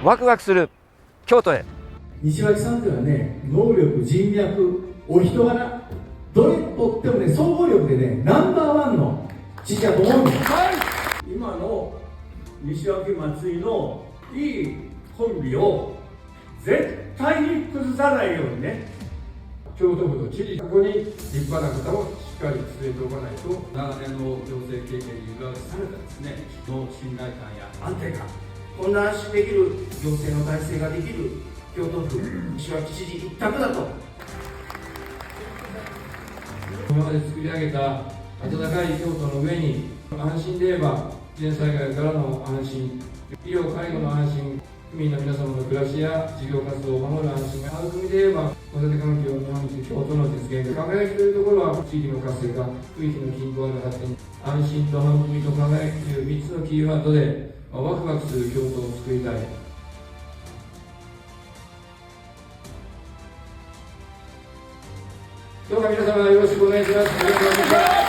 ワクワクする京都へ。西脇さんというのはね、能力、人脈、お人柄、どれとってもね、総合力でね、ナンバーワンの知事だと思うんです。今の西脇松井のいいコンビを絶対に崩さないようにね。京都府の知事、ここに立派な方をしっかり据えておかないと。長年の行政経験に裏されたですね、の信頼感や安定感、こんな安心できる行政の体制ができる京都府西脇知事一択だと。今まで作り上げた温かい京都の上に、安心で言えば自然災害からの安心、医療介護の安心、区民の皆様の暮らしや事業活動を守る安心が育みで言えば、子育て環境日本一京都の実現で、輝きというところは地域の活性化、区域の均衡の発展、安心と育みと輝きという3つのキーワードでワクワクする京都を作りたい。どうか皆様よろしくお願いします。ありがとうございました。